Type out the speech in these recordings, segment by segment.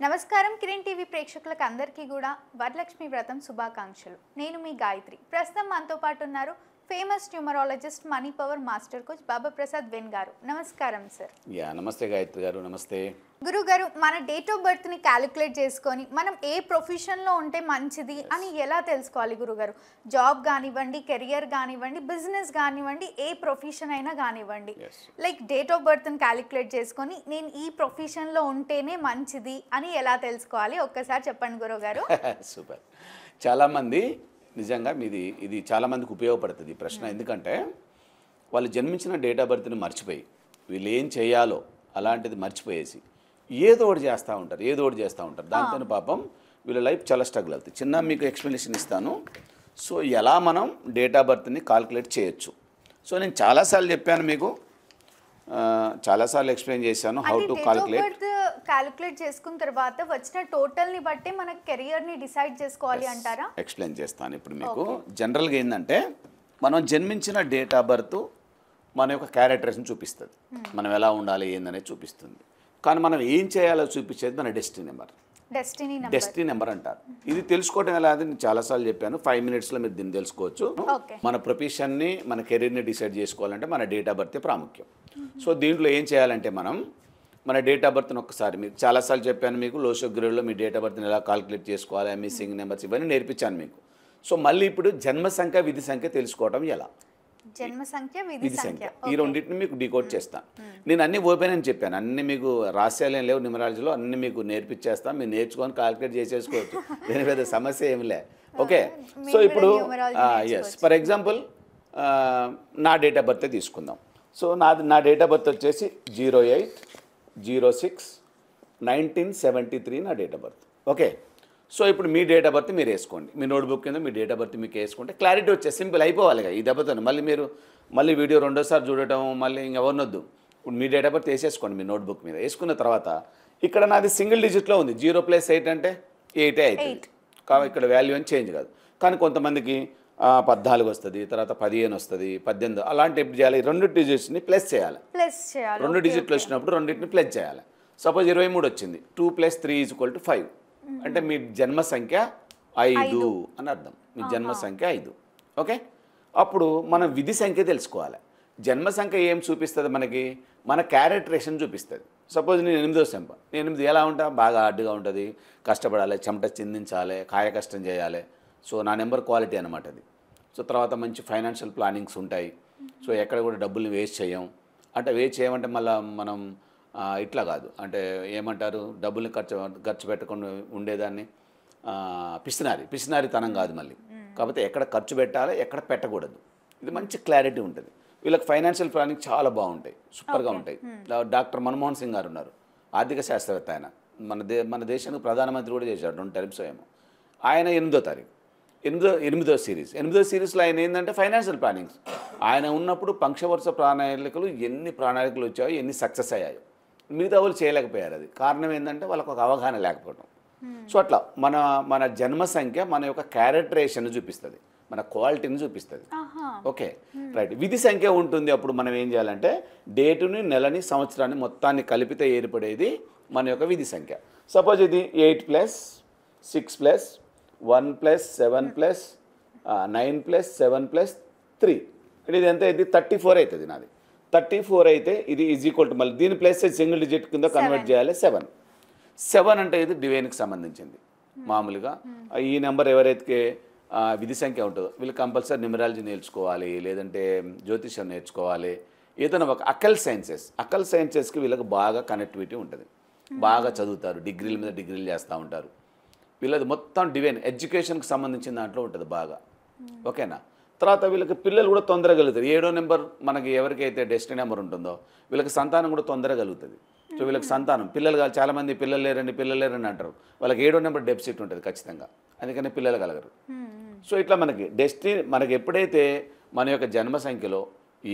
నమస్కారం కిరణ్ టీవీ ప్రేక్షకులకు అందరికీ కూడా వరలక్ష్మి వ్రతం శుభాకాంక్షలు. నేను మీ గాయత్రి. ప్రస్తుతం మనతో పాటు ఉన్నారు famous numerologist money power master coach Baba Prasad when గారు. నమస్కారం సార్. నమస్తే గాయత్రి గారు. నమస్తే గురువు గారు. మన డేట్ ఆఫ్ బర్త్ ని క్యాలిక్యులేట్ చేసుకొని మనం ఏ ప్రొఫెషన్ లో ఉంటే మంచిది అని ఎలా తెలుసుకోవాలి గురుగారు? జాబ్ కానివ్వండి, కెరియర్ కానివ్వండి, బిజినెస్ కానివ్వండి, ఏ ప్రొఫెషన్ అయినా కానివ్వండి, లైక్ డేట్ ఆఫ్ బర్త్ ని క్యాలిక్యులేట్ చేసుకొని నేను ఈ ప్రొఫెషన్ లో ఉంటేనే మంచిది అని ఎలా తెలుసుకోవాలి? ఒక్కసారి చెప్పండి గురువు గారు. సూపర్. చాలామంది నిజంగా ఇది చాలామందికి ఉపయోగపడుతుంది ఈ ప్రశ్న. ఎందుకంటే వాళ్ళు జన్మించిన డేట్ ఆఫ్ బర్త్ని మర్చిపోయి వీళ్ళు ఏం చేయాలో అలాంటిది మర్చిపోయేసి ఏదో ఒకటి చేస్తూ ఉంటారు. దాంతో పాపం వీళ్ళ లైఫ్ చాలా స్ట్రగుల్ అవుతుంది. చిన్న మీకు ఎక్స్ప్లెనేషన్ ఇస్తాను. సో ఎలా మనం డేట్ ఆఫ్ బర్త్ని కాల్కులేట్ చేయొచ్చు. సో నేను చాలాసార్లు చెప్పాను, మీకు చాలాసార్లు ఎక్స్ప్లెయిన్ చేశాను హౌ టు క్యాలిక్యులేట్ చేసుకున్న తర్వాత వచ్చిన టోటల్ ని బట్టి మన కెరియర్ ని డిసైడ్ చేసుకోవాలి అంటారా? ఎక్స్ప్లెయిన్ చేస్తాను ఇప్పుడు మీకు. జనరల్గా ఏంటంటే మనం జన్మించిన డేట్ ఆఫ్ బర్త్ మన యొక్క క్యారెక్టర్స్ని చూపిస్తుంది. మనం ఎలా ఉండాలి ఏందనేది చూపిస్తుంది. కానీ మనం ఏం చేయాలో చూపించేది మన డెస్టినీ నెంబర్ అంటారు. ఇది తెలుసుకోవడం ఎలా అని నేను చాలాసార్లు చెప్పాను. 5 minutesలో మీరు దీన్ని తెలుసుకోవచ్చు. మన ప్రొఫెషన్ని, మన కెరీర్ని డిసైడ్ చేసుకోవాలంటే మన డేట్ ఆఫ్ బర్త్ ప్రాముఖ్యం. సో దీంట్లో ఏం చేయాలంటే మన డేట్ ఆఫ్ బర్త్ని ఒక్కసారి మీకు చాలాసార్లు చెప్పాను. మీకు లోషో గ్రేడ్లో మీ డేట్ ఆఫ్ బర్త్ని ఎలా కాల్కులేట్ చేసుకోవాలి, మిస్సింగ్ నెంబర్స్ ఇవన్నీ నేర్పించాను మీకు. సో మళ్ళీ ఇప్పుడు జన్మ సంఖ్య, విధి సంఖ్య తెలుసుకోవడం ఎలా? జన్మ సంఖ్య, విధి సంఖ్య, ఈ రెండింటిని మీకు డీకోడ్ చేస్తాను. నేను అన్ని ఓపెన్ అని చెప్పాను. అన్ని మీకు రహస్యాలు లేవు న్యూమరాలజీలో, అన్ని మీకు నేర్పించేస్తాను. మీరు నేర్చుకొని కాల్కులేట్ చేసేసుకోవచ్చు. దీని పెద్ద సమస్య ఏమి లే. ఓకే. సో ఇప్పుడు ఫర్ ఎగ్జాంపుల్ నా డేట్ ఆఫ్ బర్త్ తీసుకుందాం. సో నా డేట్ ఆఫ్ బర్త్ వచ్చేసి 08/06/1973 నా date of birth. Okay. So ఇప్పుడు మీ డేట్ ఆఫ్ బర్త్ మీరు వేసుకోండి. మీ నోట్బుక్ కింద మీ డేట్ ఆఫ్ బర్త్ మీకు వేసుకుంటే క్లారిటీ వచ్చే సింపుల్ అయిపోవాలి. ఈ దెబ్బతో మళ్ళీ వీడియో రెండోసారి చూడటం మళ్ళీ ఇంకెవరినొద్దు. ఇప్పుడు మీ డేట్ ఆఫ్ బర్త్ వేసేసుకోండి మీ నోట్బుక్ మీద. వేసుకున్న తర్వాత ఇక్కడ నాది సింగిల్ డిజిట్లో ఉంది. 0 + 8 అంటే 8 అవుతుంది. కాబట్టి ఇక్కడ వాల్యూ అని చేంజ్ కాదు. కానీ కొంతమందికి 14 వస్తుంది, తర్వాత 15 వస్తుంది, 18. అలాంటి ఎప్పుడు చేయాలి? 2 డిజిట్స్ని ప్లస్ చేయాలి. 2 డిజిట్లు వచ్చినప్పుడు రెండింటిని ప్లస్ చేయాలి. సపోజ్ 23 వచ్చింది. 2 + 3 = 5 అంటే మీ జన్మ సంఖ్య 5 అని అర్థం. మీ జన్మ సంఖ్య 5. ఓకే. అప్పుడు మనం విధి సంఖ్య తెలుసుకోవాలి. జన్మ సంఖ్య ఏం చూపిస్తుంది మనకి? మన క్యారెక్టరేషన్ చూపిస్తుంది. సపోజ్ నేను 8వ సంఖ్య. నేను 8 ఎలా ఉంటా? బాగా హార్డ్గా ఉంటుంది, కష్టపడాలి, చెమట చిందించాలి, కాయ కష్టం చేయాలి. సో నా నెంబర్ క్వాలిటీ అనమాట అది. సో తర్వాత మంచి ఫైనాన్షియల్ ప్లానింగ్స్ ఉంటాయి. సో ఎక్కడ కూడా డబ్బుల్ని వేస్ట్ చేయమంటే మళ్ళీ మనం ఇట్లా కాదు, అంటే ఏమంటారు, డబ్బుల్ని ఖర్చు పెట్టకుండా ఉండేదాన్ని పిసినారితనం కాదు మళ్ళీ. కాకపోతే ఎక్కడ ఖర్చు పెట్టాలి, ఎక్కడ పెట్టకూడదు, ఇది మంచి క్లారిటీ ఉంటుంది. వీళ్ళకి ఫైనాన్షియల్ ప్లానింగ్ చాలా బాగుంటాయి, సూపర్గా ఉంటాయి. డాక్టర్ మన్మోహన్ సింగ్ గారు ఉన్నారు, ఆర్థిక శాస్త్రవేత్త. ఆయన మన దేశానికి ప్రధానమంత్రి కూడా చేశాడు 2 terms ఏమో. ఆయన 8వ తారీఖు 8వ సిరీస్లో ఆయన ఏంటంటే ఫైనాన్షియల్ ప్లానింగ్స్. ఆయన ఉన్నప్పుడు పంక్షవర్ష ప్రణాళికలు ఎన్ని ప్రణాళికలు వచ్చాయో, ఎన్ని సక్సెస్ అయ్యాయో. మిగతా వాళ్ళు చేయలేకపోయారు. అది కారణం ఏంటంటే వాళ్ళకు ఒక అవగాహన లేకపోవడం. సో అట్లా మన జన్మ సంఖ్య మన యొక్క క్యారెక్టరేషన్ చూపిస్తుంది, మన క్వాలిటీని చూపిస్తుంది. Okay, right. విధి సంఖ్య ఉంటుంది. అప్పుడు మనం ఏం చేయాలంటే డేటుని, నెలని, సంవత్సరాన్ని మొత్తాన్ని కలిపితే ఏర్పడేది మన యొక్క విధి సంఖ్య. సపోజ్ ఇది 8 + 6 + 1 + 7 + 9 + 7 + 3 ఇది ఎంత? ఇది 34 అవుతుంది నాది. 34 అయితే ఇది = మళ్ళీ దీని ప్లస్ సింగిల్ డిజిట్ కింద కన్వర్ట్ చేయాలి 7 అంటే ఇది డివైన్కి సంబంధించింది. మామూలుగా ఈ నెంబర్ ఎవరైతే విధి సంఖ్య ఉంటుందో వీళ్ళు కంపల్సరీ న్యూమరాలజీ నేర్చుకోవాలి, లేదంటే జ్యోతిషం నేర్చుకోవాలి, ఏదైనా ఒక అకల్ సైన్సెస్కి వీళ్ళకి బాగా కనెక్టివిటీ ఉంటుంది. బాగా చదువుతారు, డిగ్రీల మీద డిగ్రీలు చేస్తూ ఉంటారు. వీళ్ళది మొత్తం డివైన్ ఎడ్యుకేషన్కి సంబంధించిన దాంట్లో ఉంటుంది బాగా. ఓకేనా. తర్వాత వీళ్ళకి పిల్లలు కూడా తొందరగా కలుగుతారు. 7వ నెంబర్ మనకి ఎవరికైతే డెస్టినీ నెంబర్ ఉంటుందో వీళ్ళకి సంతానం కూడా తొందరగా కలుగుతుంది. సో వీళ్ళకి సంతానం పిల్లలు కాదు. చాలామంది పిల్లలు లేరని అంటారు. వాళ్ళకి 7వ నెంబర్ డెఫిసిట్ ఉంటుంది ఖచ్చితంగా, అందుకని పిల్లలు కలగరు. సో ఇట్లా మనకి ఎప్పుడైతే మన యొక్క జన్మ సంఖ్యలో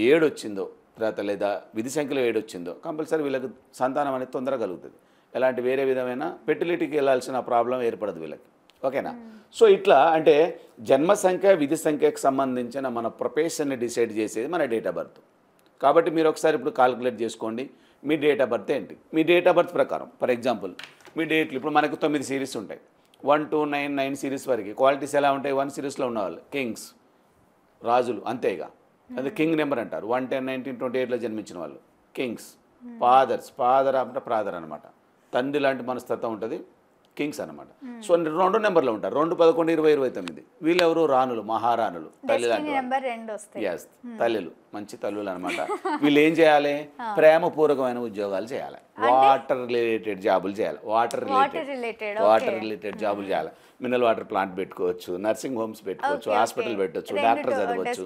7 వచ్చిందో, తర్వాత లేదా విధి సంఖ్యలో 7 వచ్చిందో కంపల్సరీ వీళ్ళకి సంతానం అనేది తొందరగా కలుగుతుంది. ఎలాంటి వేరే విధమైన ఫెర్టిలిటీకి వెళ్ళాల్సిన ప్రాబ్లం ఏర్పడదు వీళ్ళకి. ఓకేనా. సో ఇట్లా అంటే జన్మ సంఖ్య, విధి సంఖ్యకు సంబంధించిన మన ప్రొఫెషన్ని డిసైడ్ చేసేది మన డేట్ ఆఫ్ బర్త్. కాబట్టి మీరు ఒకసారి ఇప్పుడు కాల్కులేట్ చేసుకోండి మీ డేట్ ఆఫ్ బర్త్ ఏంటి. మీ డేట్ ఆఫ్ బర్త్ ప్రకారం ఫర్ ఎగ్జాంపుల్ మీ డేట్లు ఇప్పుడు మనకు 9 సిరీస్ ఉంటాయి, 1 to 9 సిరీస్ వరకు. క్వాలిటీస్ ఎలా ఉంటాయి? 1 సిరీస్లో ఉన్నవాళ్ళు కింగ్స్, రాజులు అంతేగా, అది కింగ్ నెంబర్ అంటారు. 1, 10, 19, 28లో జన్మించిన వాళ్ళు కింగ్స్. ఫాదర్ అంటే ప్రాదర్ అనమాట, తండ్రి లాంటి మనస్తత్వం ఉంటుంది, కింగ్స్ అనమాట. సో 2 నెంబర్లో ఉంటారు, 2, 11, 20, 29. వీళ్ళెవరు? రాణులు, మహారాణులు, తల్లి లాంటి నెంబర్ 2 వస్తాయి. ఎస్, తల్లులు, మంచి తల్లులు అనమాట. వీళ్ళు ఏం చేయాలి? ప్రేమపూర్వకమైన ఉద్యోగాలు చేయాలి, వాటర్ రిలేటెడ్ జాబులు చేయాలి, వాటర్ రిలేటెడ్ జాబులు చేయాలి. మినరల్ వాటర్ ప్లాంట్ పెట్టుకోవచ్చు, నర్సింగ్ హోమ్స్ పెట్టుకోవచ్చు, హాస్పిటల్ పెట్టవచ్చు, డాక్టర్ చదవచ్చు.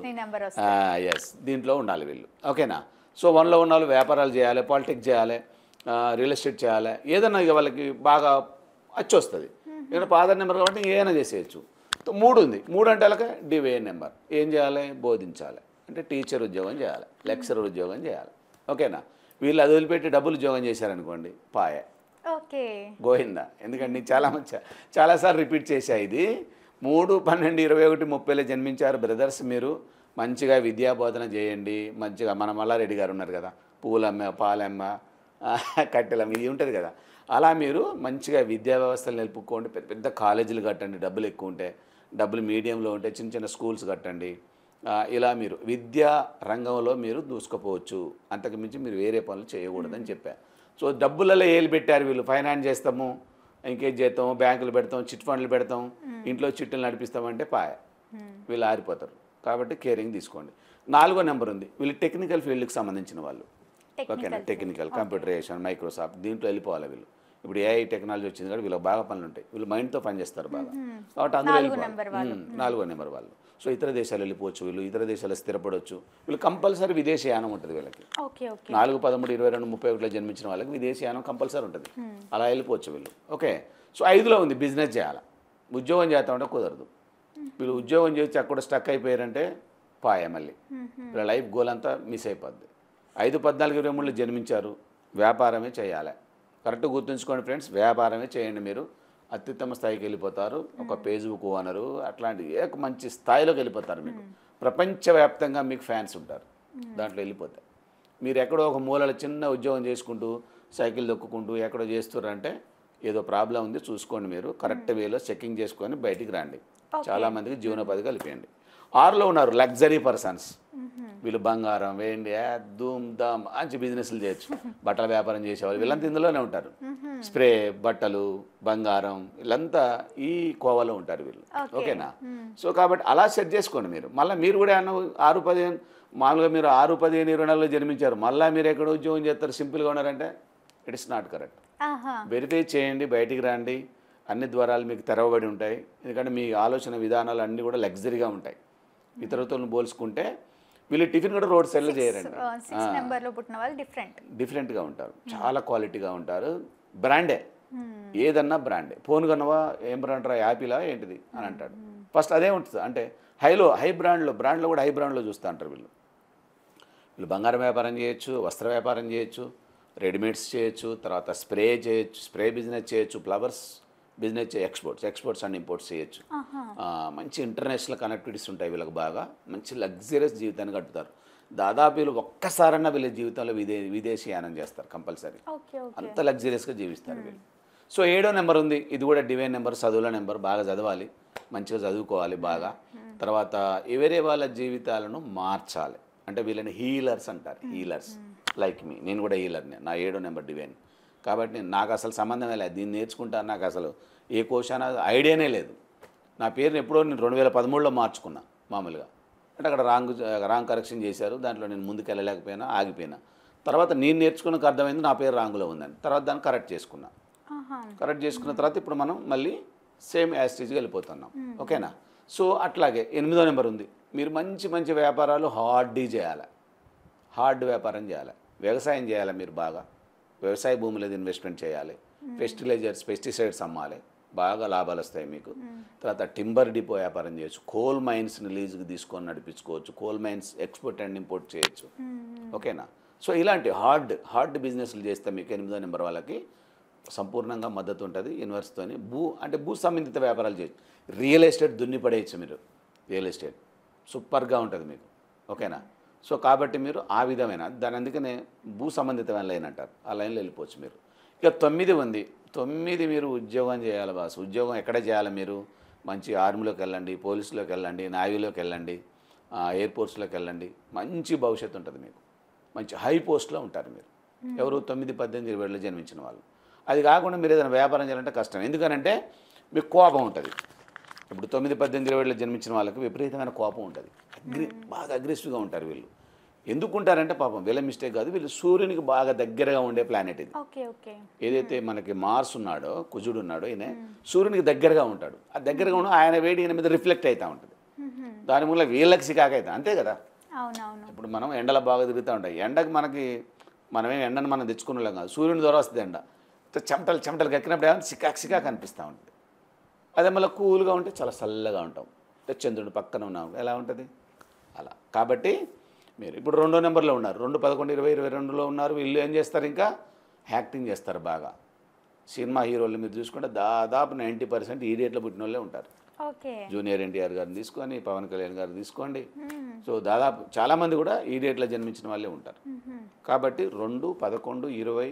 ఎస్, దీంట్లో ఉండాలి వీళ్ళు. ఓకేనా? సో 1లో ఉన్న వాళ్ళు వ్యాపారాలు చేయాలి, పాలిటిక్స్ చేయాలి, రియల్ ఎస్టేట్ చేయాలి, ఏదైనా ఇక వాళ్ళకి బాగా వచ్చి ఇక్కడ ఫాదర్ నెంబర్ కాబట్టి ఏదైనా చేసేయచ్చు. 3 ఉంది, 3 అంటే అలాగే డివైన్ నెంబర్. ఏం చేయాలి? బోధించాలి, అంటే టీచర్ ఉద్యోగం చేయాలి, లెక్చరర్ ఉద్యోగం చేయాలి. ఓకేనా? వీళ్ళు అది వదిలిపెట్టి డబ్బులు ఉద్యోగం చేశారనుకోండి, పాయే, గోయిందా. ఎందుకంటే చాలాసార్లు రిపీట్ చేశా ఇది. 3, 12, 21, 30లో జన్మించారు బ్రదర్స్. మీరు మంచిగా విద్యాబోధన చేయండి, మంచిగా మన మల్లారెడ్డి గారు ఉన్నారు కదా, పూలమ్మ, పాలమ్మ, కట్టెలమ్మ, ఇది ఉంటుంది కదా, అలా మీరు మంచిగా విద్యా వ్యవస్థలు నిలుపుకోండి. పెద్ద పెద్ద కాలేజీలు కట్టండి, డబ్బులు ఎక్కువ ఉంటే, డబ్బులు మీడియంలో ఉంటే చిన్న చిన్న స్కూల్స్ కట్టండి. ఇలా మీరు విద్యా రంగంలో మీరు దూసుకుపోవచ్చు, అంతకుమించి మీరు వేరే పనులు చేయకూడదని చెప్పారు. సో డబ్బులలో ఏలు పెట్టారు వీళ్ళు, ఫైనాన్స్ చేస్తాము, ఇంకేం చేస్తాము, బ్యాంకులు పెడతాం, చిట్ ఫండ్లు పెడతాం, ఇంట్లో చిట్టులు నడిపిస్తామంటే పాయ, వీళ్ళు ఆరిపోతారు. కాబట్టి కేరింగ్ తీసుకోండి. 4వ నెంబర్ ఉంది, వీళ్ళు టెక్నికల్ ఫీల్డ్కి సంబంధించిన వాళ్ళు. ఓకేనా? టెక్నికల్, కంప్యూటరైజేషన్, మైక్రోసాఫ్ట్, దీంట్లో వెళ్ళిపోవాలి వీళ్ళు. ఇప్పుడు ఏఐ టెక్నాలజీ వచ్చింది కాబట్టి వీళ్ళకి బాగా పనులు ఉంటాయి, వీళ్ళు మైండ్తో పని చేస్తారు బాగా, కాబట్టి అందులో వెళ్ళిపోవాలి. 4వ నెంబర్ వాళ్ళు. సో ఇతర దేశాలు వెళ్ళిపోవచ్చు, వీళ్ళు ఇతర దేశాలు స్థిరపడవచ్చు. వీళ్ళు కంపల్సరీ విదేశీయానం ఉంటుంది వీళ్ళకి. 4, 13, 22, 31లో జన్మించిన వాళ్ళకి విదేశీయానం కంపల్సరీ ఉంటుంది, అలా వెళ్ళిపోవచ్చు వీళ్ళు. ఓకే. సో 5లో ఉంది, బిజినెస్ చేయాలి, ఉద్యోగం చేస్తామంటే కుదరదు. వీళ్ళు ఉద్యోగం చేసి అక్కడ స్టక్ అయిపోయారంటే పాయ, మళ్ళీ వీళ్ళ లైఫ్ గోల్ అంతా మిస్ అయిపోద్ది. 5, 14, 23లో జన్మించారు, వ్యాపారమే చేయాలి. కరెక్ట్గా గుర్తుంచుకోండి ఫ్రెండ్స్, వ్యాపారమే చేయండి, మీరు అత్యుత్తమ స్థాయికి వెళ్ళిపోతారు. ఒక ఫేస్బుక్ ఓనరు అట్లాంటి మంచి స్థాయిలోకి వెళ్ళిపోతారు. మీకు ప్రపంచవ్యాప్తంగా మీకు ఫ్యాన్స్ ఉంటారు, దాంట్లో వెళ్ళిపోతారు. మీరు ఎక్కడో ఒక మూలలో చిన్న ఉద్యోగం చేసుకుంటూ సైకిల్ దొక్కుకుంటూ ఎక్కడో చేస్తున్నారంటే ఏదో ప్రాబ్లం ఉంది, చూసుకోండి. మీరు కరెక్ట్ వేలో చెకింగ్ చేసుకొని బయటికి రండి. చాలామందికి జీవనోపాధి కలిపేయండి. 6లో ఉన్నారు, లగ్జరీ పర్సన్స్. వీళ్ళు బంగారం, వెండి, ధూమ్ ధామ్ మంచి బిజినెస్లు చేయొచ్చు, బట్టల వ్యాపారం చేసేవాళ్ళు వీళ్ళంతా ఇందులోనే ఉంటారు. స్ప్రే, బట్టలు, బంగారం, వీళ్ళంతా ఈ కోవలో ఉంటారు వీళ్ళు. ఓకేనా? సో కాబట్టి అలా సెట్ చేసుకోండి మీరు. మళ్ళీ మీరు కూడా 6, 15, మామూలుగా మీరు 6, 15, 24లో జన్మించారు, మళ్ళీ మీరు ఎక్కడ ఉద్యోగం చేస్తారు, సింపుల్గా ఉన్నారంటే ఇట్స్ నాట్ కరెక్ట్. వెరిఫై చేయండి, బయటికి రండి, అన్ని ద్వారాలు మీకు తెరవబడి ఉంటాయి. ఎందుకంటే మీ ఆలోచన విధానాలు అన్నీ కూడా లగ్జరీగా ఉంటాయి. ఇతరులతో పోల్చుకుంటే వీళ్ళు టిఫిన్ కూడా రోడ్ సైడ్లో చేయరండి. డిఫరెంట్గా ఉంటారు, చాలా క్వాలిటీగా ఉంటారు, బ్రాండే, ఏదన్నా బ్రాండే. ఫోన్ కన్నవా, ఏం బ్రాండ్ రా, యాపిలా ఏంటిది అని అంటాడు. ఫస్ట్ అదే ఉంటుంది. అంటే హై బ్రాండ్లో కూడా హై బ్రాండ్లో చూస్తూ అంటారు వీళ్ళు. వీళ్ళు బంగారం వ్యాపారం చేయొచ్చు, వస్త్ర వ్యాపారం చేయొచ్చు, రెడీమేడ్స్ చేయొచ్చు, తర్వాత స్ప్రే చేయొచ్చు, స్ప్రే బిజినెస్ చేయొచ్చు, flowers business, exports and imports చేయొచ్చు. మంచి ఇంటర్నేషనల్ కనెక్టివిటీస్ ఉంటాయి వీళ్ళకి, బాగా మంచి లగ్జరియస్ జీవితాన్ని గడుపుతారు. దాదాపు వీళ్ళు ఒక్కసారన్నా వీళ్ళ జీవితంలో విదేశీయానం చేస్తారు కంపల్సరీ, అంత లగ్జరియస్గా జీవిస్తారు వీళ్ళు. సో 7వ నెంబర్ ఉంది, ఇది కూడా డివైన్ నెంబర్, చదువుల నెంబర్. బాగా చదవాలి, మంచిగా చదువుకోవాలి బాగా. తర్వాత వేరే వాళ్ళ జీవితాలను మార్చాలి, అంటే వీళ్ళని హీలర్స్ అంటారు. హీలర్స్ లైక్ మీ, నేను కూడా హీలర్ని, నా 7వ నెంబర్ డివైన్. కాబట్టి నాకు అసలు సంబంధమే లేదు, దీన్ని నేర్చుకుంటాను, నాకు అసలు ఏ కోశాన ఐడియానే లేదు. నా పేరుని ఎప్పుడో నేను 2013లో మార్చుకున్నా మామూలుగా. అంటే అక్కడ రాంగ్ కరెక్షన్ చేశారు, దాంట్లో నేను ముందుకు వెళ్ళలేకపోయినా, ఆగిపోయినా. తర్వాత నేను నేర్చుకున్నకు అర్థమైంది నా పేరు రాంగులో ఉందని, తర్వాత దాన్ని కరెక్ట్ చేసుకున్నా. కరెక్ట్ చేసుకున్న తర్వాత ఇప్పుడు మనం మళ్ళీ సేమ్ యాస్టేజ్కి వెళ్ళిపోతున్నాం. ఓకేనా? సో అట్లాగే 8వ నెంబర్ ఉంది, మీరు మంచి వ్యాపారాలు హార్డ్ వ్యాపారం చేయాలి, వ్యవసాయం చేయాలి. మీరు బాగా వ్యవసాయ భూముల మీద ఇన్వెస్ట్మెంట్ చేయాలి, పెస్టిసైడ్స్ అమ్మాలి, బాగా లాభాలు వస్తాయి మీకు. తర్వాత టింబర్ డిపో వ్యాపారం చేయొచ్చు, కోల్ మైన్స్ని లీజుకి తీసుకొని నడిపించుకోవచ్చు, coal mines export and import చేయొచ్చు. ఓకేనా? సో ఇలాంటి హార్డ్ బిజినెస్లు చేస్తే మీకు 8వ నెంబర్ వాళ్ళకి సంపూర్ణంగా మద్దతు ఉంటుంది యూనివర్సిటీతోని. భూ సంబంధిత వ్యాపారాలు చేయొచ్చు, రియల్ ఎస్టేట్ దున్నిపడేయచ్చు మీరు, రియల్ ఎస్టేట్ సూపర్గా ఉంటుంది మీకు. ఓకేనా? సో కాబట్టి మీరు ఆ విధమైన దాని, అందుకనే భూ సంబంధితమైన లైన్ అంటారు, ఆ లైన్లో వెళ్ళిపోవచ్చు మీరు. ఇక 9 ఉంది. 9 మీరు ఉద్యోగం చేయాలి బాస్. ఉద్యోగం ఎక్కడ చేయాలి మీరు? మంచి ఆర్మీలోకి వెళ్ళండి, పోలీసులోకి వెళ్ళండి, నావీలోకి వెళ్ళండి, ఎయిర్పోర్ట్స్లోకి వెళ్ళండి. మంచి భవిష్యత్తు ఉంటుంది మీకు. మంచి హై పోస్ట్లో ఉంటారు మీరు. ఎవరు? 9, 18, 20 జన్మించిన వాళ్ళు. అది కాకుండా మీరు ఏదైనా వ్యాపారం చేయాలంటే కష్టం. ఎందుకనంటే మీకు కోపం ఉంటుంది. ఇప్పుడు 9, 18, 20 జన్మించిన వాళ్ళకి విపరీతమైన కోపం ఉంటుంది. బాగా అగ్రెసివ్గా ఉంటారు వీళ్ళు. ఎందుకు ఉంటారంటే పాపం వీళ్ళ మిస్టేక్ కాదు, వీళ్ళు సూర్యునికి బాగా దగ్గరగా ఉండే ప్లానెట్ ఇది. Okay okay. ఏదైతే మనకి మార్స్ ఉన్నాడో, కుజుడు ఉన్నాడో, ఈయన సూర్యునికి దగ్గరగా ఉంటాడు. ఆ దగ్గరగా ఉన్న ఆయన వేడి ఈయన మీద రిఫ్లెక్ట్ అవుతూ ఉంటుంది. దాని మూల వీళ్ళకి సికాక అవుతాం. అంతే కదా. అవునవును. ఇప్పుడు మనం ఎండలో బాగా తిరుగుతూ ఉంటాయి. ఎండకు మనమేం ఎండను మనం తెచ్చుకునేలాం కాదు, సూర్యుని ద్వారా వస్తుంది ఎండ. చెమటలు చెమటలు కక్కినప్పుడు ఏమైనా సికాక్ అనిపిస్తూ ఉంటుంది. అదే మళ్ళీ కూల్గా ఉంటే చాలా చల్లగా ఉంటాం. చంద్రుడు పక్కన ఉన్నాం ఎలా ఉంటుంది అలా. కాబట్టి మీరు ఇప్పుడు 2వ నెంబర్లో ఉన్నారు, 2, 11, 20, 22లో ఉన్నారు. వీళ్ళు ఏం చేస్తారు? ఇంకా యాక్టింగ్ చేస్తారు బాగా. సినిమా హీరోలు మీరు చూసుకుంటే దాదాపు 90% ఈ డేట్లో పుట్టిన వాళ్ళే ఉంటారు. ఓకే. జూనియర్ ఎన్టీఆర్ గారిని తీసుకొని, పవన్ కళ్యాణ్ గారిని తీసుకోండి. సో దాదాపు చాలామంది కూడా ఈ డేట్లో జన్మించిన వాళ్ళే ఉంటారు. కాబట్టి 2, 11, 20,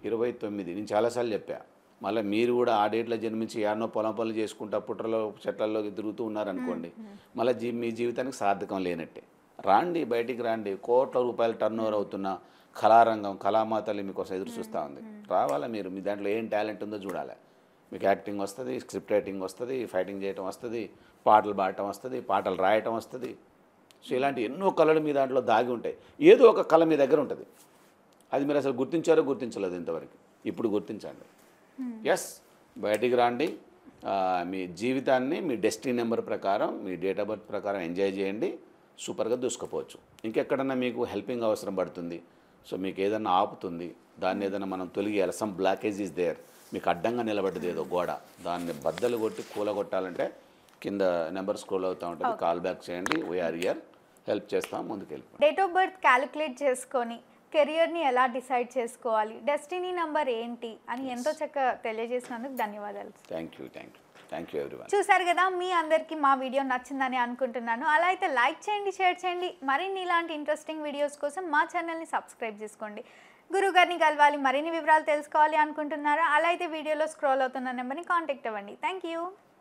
29 నేను చాలాసార్లు చెప్పా. మళ్ళీ మీరు కూడా ఆ డేట్లో జన్మించి యాడనో పొలం పనులు చేసుకుంటా పుట్రలో చెట్లలో తిరుగుతూ ఉన్నారనుకోండి, మళ్ళీ మీ జీవితానికి సార్థకం లేనట్టే. రాండి, బయటికి రాండి. కోట్ల రూపాయలు టర్న్ ఓవర్ అవుతున్న కళారంగం, కళామాతల్లి మీకోసం ఎదురు చూస్తూ ఉంది. రావాలా మీరు? మీ దాంట్లో ఏం టాలెంట్ ఉందో చూడాలి. మీకు యాక్టింగ్ వస్తుంది, స్క్రిప్ట్ రైటింగ్ వస్తుంది, ఫైటింగ్ చేయటం వస్తుంది, పాటలు పాడటం వస్తుంది, పాటలు రాయటం వస్తుంది. సో ఇలాంటి ఎన్నో కళలు మీ దాంట్లో దాగి ఉంటాయి. ఏదో ఒక కళ మీ దగ్గర ఉంటుంది. అది మీరు అసలు గుర్తించారో గుర్తించలేదు ఇంతవరకు. ఇప్పుడు గుర్తించండి. ఎస్, బయటికి రండి. మీ జీవితాన్ని మీ డెస్టినీ నెంబర్ ప్రకారం, మీ డేట్ ఆఫ్ బర్త్ ప్రకారం ఎంజాయ్ చేయండి. సూపర్గా దూసుకుపోవచ్చు. ఇంకెక్కడన్నా మీకు హెల్పింగ్ అవసరం పడుతుంది, సో మీకు ఏదన్నా ఆపుతుంది, దాన్ని ఏదైనా మనం తొలగియాలి. సమ్ బ్లాకేజ్ ఈజ్ దేర్, మీకు అడ్డంగా నిలబడ్డది ఏదో గోడ, దాన్ని బద్దలు కొట్టి కూలగొట్టాలంటే కింద నెంబర్ స్క్రోల్ అవుతూ ఉంటుంది. కాల్ బ్యాక్ చేయండి. వీఆర్ హియర్, హెల్ప్ చేస్తాం. ముందుకు వెళ్ళి డేట్ ఆఫ్ బర్త్ క్యాలిక్యులేట్ చేసుకొని కెరియర్ని ఎలా డిసైడ్ చేసుకోవాలి, డెస్టినీ నెంబర్ ఏంటి అని ఎంతో చక్కగా తెలియజేసినందుకు ధన్యవాదాలు. Thank you everyone. చూసారు కదా, మీ అందరికీ మా వీడియో నచ్చిందని అనుకుంటున్నాను. అలా అయితే లైక్ చేయండి, షేర్ చేయండి. మరిన్ని ఇలాంటి ఇంట్రెస్టింగ్ వీడియోస్ కోసం మా ఛానల్ని సబ్స్క్రైబ్ చేసుకోండి. గురుగారిని కలవాలి, మరిన్ని వివరాలు తెలుసుకోవాలి అనుకుంటున్నారా? అలా అయితే వీడియోలో స్క్రోల్ అవుతున్న నెంబర్ని కాంటాక్ట్ అవ్వండి. Thank you.